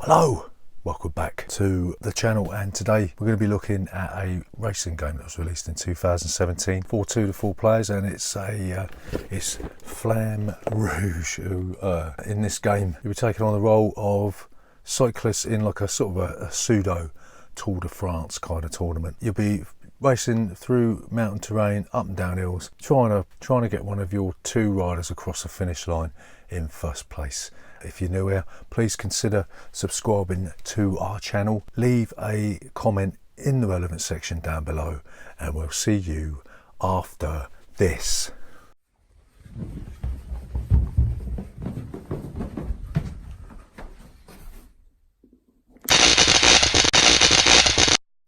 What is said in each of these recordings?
Hello, welcome back to the channel, and today we're going to be looking at a racing game that was released in 2017 for 2 to 4 players, and it's Flamme Rouge. Who in this game you'll be taking on the role of cyclists in like a sort of a pseudo Tour de France kind of tournament. You'll be racing through mountain terrain, up and down hills, trying to get one of your 2 riders across the finish line in first place. If you're new here, please consider subscribing to our channel. Leave a comment in the relevant section down below, and we'll see you after this.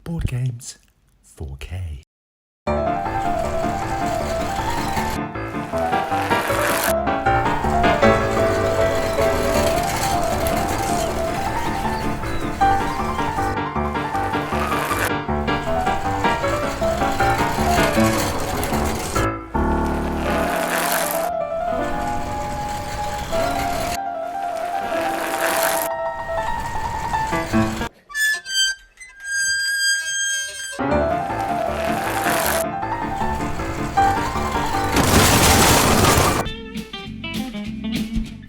Boardgames 4K.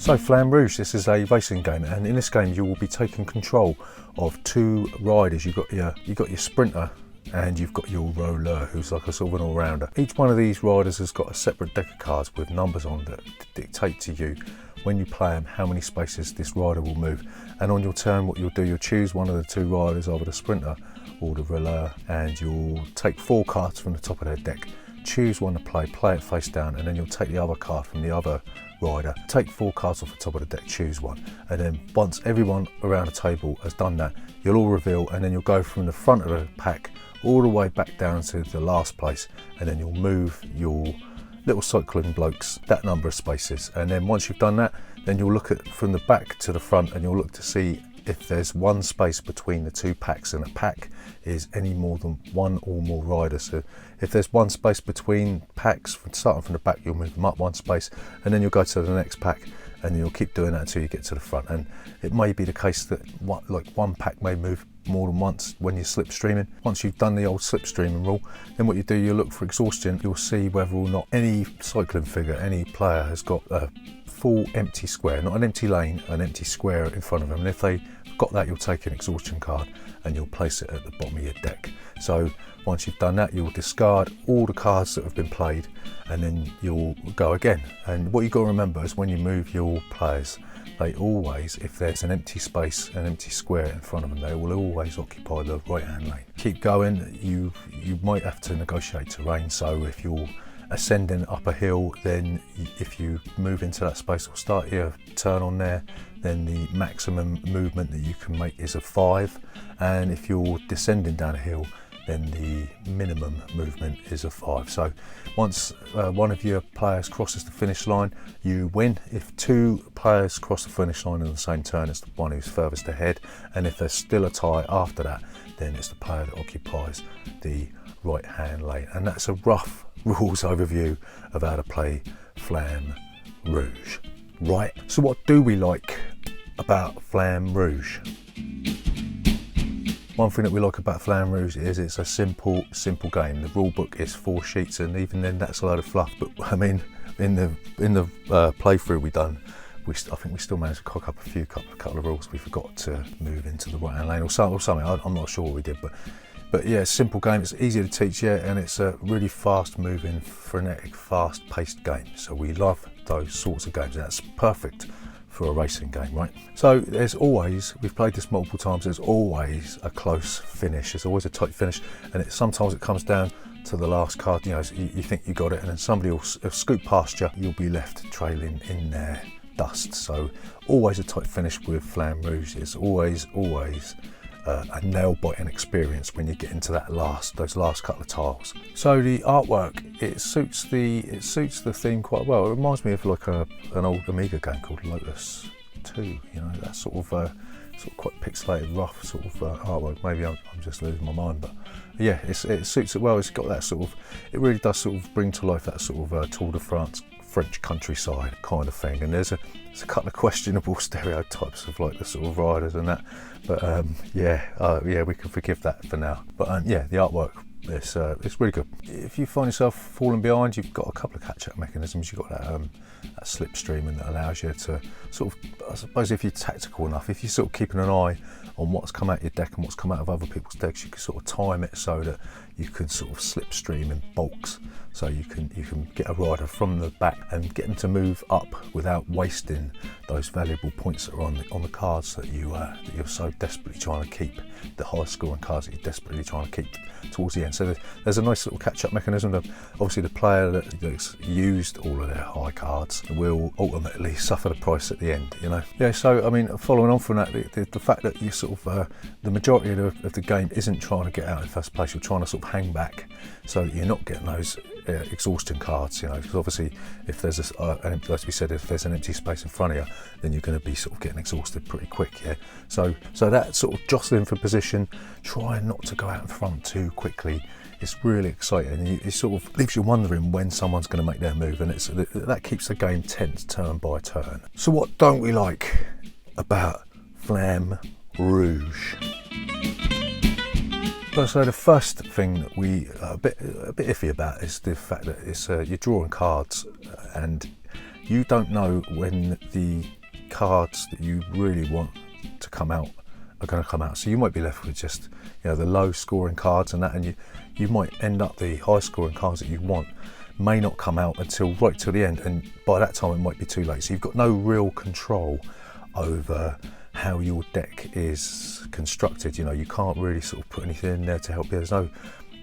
So Flamme Rouge, this is a racing game, and in this game you will be taking control of 2 riders. You've got your sprinter and you've got your roller, who's like a sort of an all-rounder. Each one of these riders has got a separate deck of cards with numbers on that dictate to you, when you play them, how many spaces this rider will move. And on your turn, what you'll do, you'll choose one of the 2 riders, either the sprinter or the roller, and you'll take 4 cards from the top of their deck, choose one to play it face down, and then you'll take the other card from the other rider, take 4 cards off the top of the deck, choose one, and then once everyone around the table has done that, you'll all reveal, and then you'll go from the front of the pack all the way back down to the last place, and then you'll move your little cycling blokes that number of spaces. And then once you've done that, then you'll look at from the back to the front, and you'll look to see if there's one space between the 2 packs, and a pack is any more than 1 or more riders. So if there's 1 space between packs, starting from the back, you'll move them up 1 space, and then you'll go to the next pack, and you'll keep doing that until you get to the front. And it may be the case that one pack may move more than once when you're slipstreaming. Once you've done the old slipstreaming rule, then what you do, you look for exhaustion. You'll see whether or not any cycling figure, any player, has got a full empty square, not an empty lane, an empty square in front of them. And if they've got that, you'll take an exhaustion card and you'll place it at the bottom of your deck. So once you've done that, you'll discard all the cards that have been played, and then you'll go again. And what you've got to remember is when you move your players, they always, if there's an empty space, an empty square in front of them, they will always occupy the right hand lane. Keep going. You might have to negotiate terrain, so if you're ascending up a hill, then if you move into that space or start your turn on there, then the maximum movement that you can make is a 5, and if you're descending down a hill, then the minimum movement is a 5. So once one of your players crosses the finish line, you win. If 2 players cross the finish line in the same turn, it's the one who's furthest ahead, and if there's still a tie after that, then it's the player that occupies the right hand lane. And that's a rough rules overview of how to play Flamme Rouge. Right, so what do we like about Flamme Rouge? One thing that we like about Flamme Rouge is it's a simple game. The rule book is 4 sheets, and even then that's a load of fluff. But I mean, in the playthrough we done, I think we still managed to cock up a couple of rules. We forgot to move into the right hand lane or something. I'm not sure what we did, but yeah, simple game. It's easy to teach, yeah, and it's a really fast-moving, frenetic, fast-paced game. So we love those sorts of games. That's perfect for a racing game, right? So there's always, we've played this multiple times, there's always a close finish. There's always a tight finish, and sometimes it comes down to the last card. You know, you think you got it, and then somebody will scoot past you. You'll be left trailing in their dust. So always a tight finish with Flamme Rouge. It's always a nail-biting experience when you get into those last couple of tiles. So the artwork, it suits the theme quite well. It reminds me of like an old Amiga game called Lotus 2. You know, that sort of quite pixelated, rough sort of artwork. Maybe I'm just losing my mind, but yeah, it suits it well. It's got that sort of, it really does sort of bring to life that sort of Tour de France French countryside kind of thing, and there's a couple of questionable stereotypes of like the sort of riders and that, but yeah, we can forgive that for now. But yeah, the artwork, it's really good. If you find yourself falling behind, you've got a couple of catch-up mechanisms. You've got that slipstreaming that allows you to sort of, I suppose if you're tactical enough, if you're sort of keeping an eye on what's come out of your deck and what's come out of other people's decks, you can sort of time it so that you can sort of slipstream in bulks, so you can get a rider from the back and get them to move up without wasting those valuable points that are on the cards that you're so desperately trying to keep, the high scoring cards that you're desperately trying to keep towards the end. So there's a nice little catch-up mechanism. Obviously the player that's used all of their high cards will ultimately suffer the price at the end, you know. Yeah, so I mean, following on from that, the fact that you sort of the majority of the game isn't trying to get out in first place, you're trying to sort of hang back so that you're not getting those exhaustion cards, you know, because obviously if there's as we said, if there's an empty space in front of you, then you're going to be sort of getting exhausted pretty quick. Yeah, so that sort of jostling for position, trying not to go out in front too quickly, it's really exciting. It sort of leaves you wondering when someone's going to make their move, and that keeps the game tense turn by turn. So what don't we like about Flamme Rouge? So the first thing that we are a bit iffy about is the fact that it's you're drawing cards, and you don't know when the cards that you really want to come out are going to come out. So you might be left with just, you know, the low scoring cards and that, and you might end up the high scoring cards that you want may not come out until right till the end, and by that time it might be too late. So you've got no real control over how your deck is constructed. You know, you can't really sort of put anything in there to help you.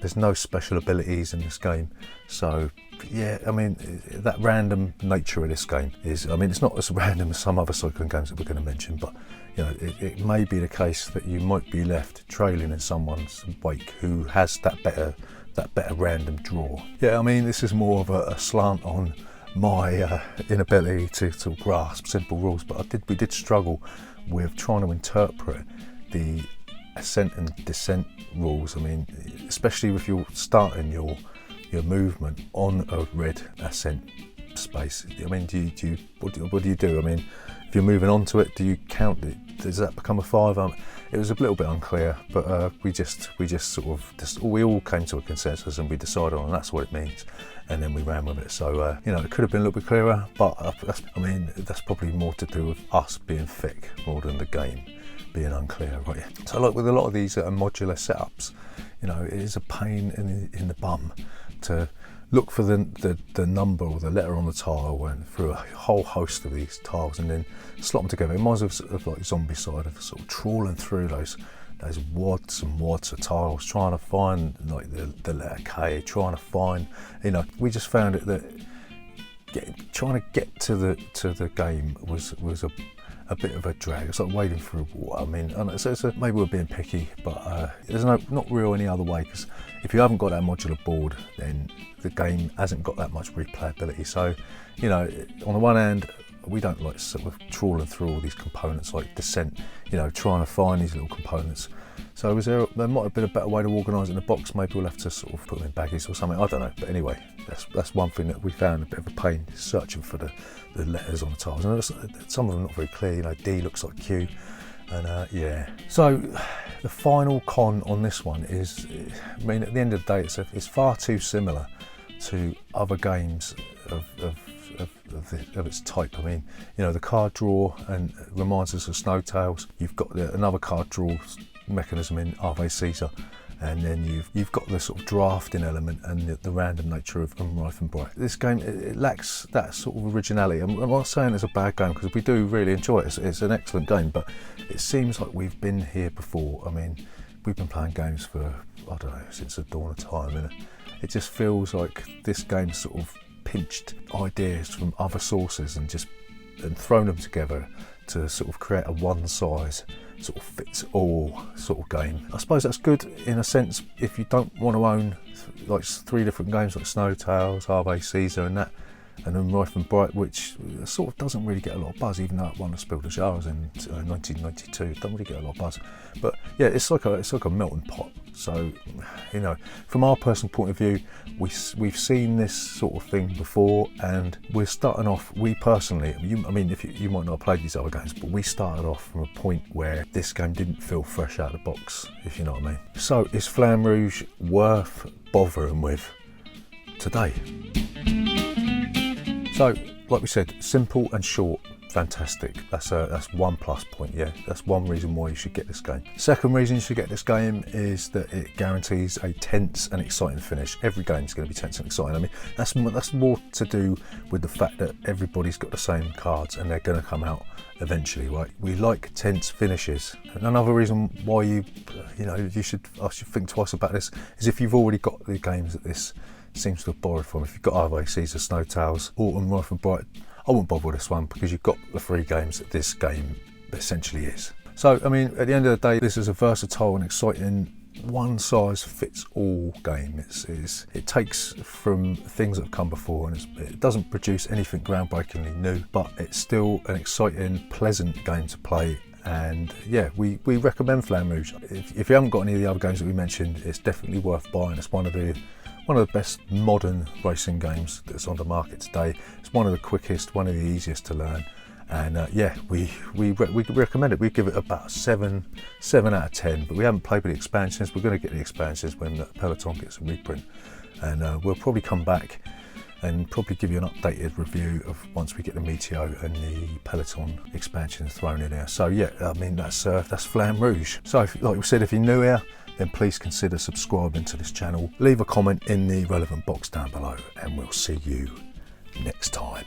There's no special abilities in this game. So yeah, I mean, that random nature of this game is, I mean, it's not as random as some other cycling games that we're going to mention, but you know, it may be the case that you might be left trailing in someone's wake who has that better random draw. Yeah, I mean, this is more of a slant on my inability to grasp simple rules, but we did struggle with trying to interpret the ascent and descent rules. I mean, especially if you're starting your movement on a red ascent space. I mean, what do you do? I mean, if you're moving onto it, do you count it? Does that become a 5? It was a little bit unclear, but we all came to a consensus and we decided on that's what it means, and then we ran with it. So you know, it could have been a little bit clearer, but I mean, that's probably more to do with us being thick more than the game being unclear, right? So like with a lot of these modular setups, you know, it is a pain in the bum to look for the number or the letter on the tile and through a whole host of these tiles and then slot them together. It reminds me of like Zombicide, of sort of trawling through those wads and wads of tiles, trying to find like the letter K, trying to find, you know, we just found it that trying to get to the game was a bit of a drag. It's like wading through water. I mean, so maybe we're being picky, but there's not real any other way, because if you haven't got that modular board, then the game hasn't got that much replayability. So, you know, on the one hand, we don't like sort of trawling through all these components like Descent, you know, trying to find these little components. So there might have been a better way to organise it in a box. Maybe we'll have to sort of put them in baggies or something. I don't know. But anyway, that's one thing that we found a bit of a pain, searching for the letters on the tiles. And some of them not very clear. You know, D looks like Q, and yeah. So the final con on this one is, I mean, at the end of the day, it's far too similar to other games of its type. I mean, you know, the card draw and reminds us of Snowtails. You've got another card draw mechanism in Ave Caesar, and then you've got the sort of drafting element and the random nature of Rife and Bright. This game, it lacks that sort of originality. I'm not saying it's a bad game, because we do really enjoy it. It's an excellent game, but it seems like we've been here before. I mean, we've been playing games for, I don't know, since the dawn of time, and it just feels like this game sort of pinched ideas from other sources and thrown them together to sort of create a one size sort of fits all sort of game. I suppose that's good in a sense if you don't want to own like 3 different games like Snowtails, Ave Caesar and that, and then Rife and Bright, which sort of doesn't really get a lot of buzz, even though it won the Spiel des Jahres in 1992. It doesn't really get a lot of buzz, but yeah, it's like a melting pot So, you know, from our personal point of view, we've seen this sort of thing before, and we're starting off, we personally, I mean, if you might not have played these other games, but we started off from a point where this game didn't feel fresh out of the box, if you know what I mean. So is Flamme Rouge worth bothering with today? So, like we said, simple and short. Fantastic. That's one plus point. Yeah, that's one reason why you should get this game. Second reason you should get this game is that it guarantees a tense and exciting finish. Every game is going to be tense and exciting. I mean, that's more to do with the fact that everybody's got the same cards and they're going to come out eventually, right? We like tense finishes. And another reason why I should think twice about this is if you've already got the games that this seems to have borrowed from. If you've got Other Caesar, Snowtails, Autumn, Rife and Bright, I wouldn't bother with this one because you've got the 3 games that this game essentially is. So, I mean, at the end of the day, this is a versatile and exciting one-size-fits-all game. It takes from things that have come before, and it doesn't produce anything groundbreakingly new, but it's still an exciting, pleasant game to play. And yeah, we recommend Flamme Rouge. If you haven't got any of the other games that we mentioned, it's definitely worth buying. It's one of the best modern racing games that's on the market today. It's one of the quickest, one of the easiest to learn, and yeah, we recommend it. We give it about 7 out of 10. But we haven't played with the expansions. We're going to get the expansions when Peloton gets a reprint, and we'll probably come back and probably give you an updated review of once we get the Meteo and the Peloton expansions thrown in there. So yeah, I mean, that's Flamme Rouge. So like we said, if you're new here, then please consider subscribing to this channel. Leave a comment in the relevant box down below, and we'll see you next time.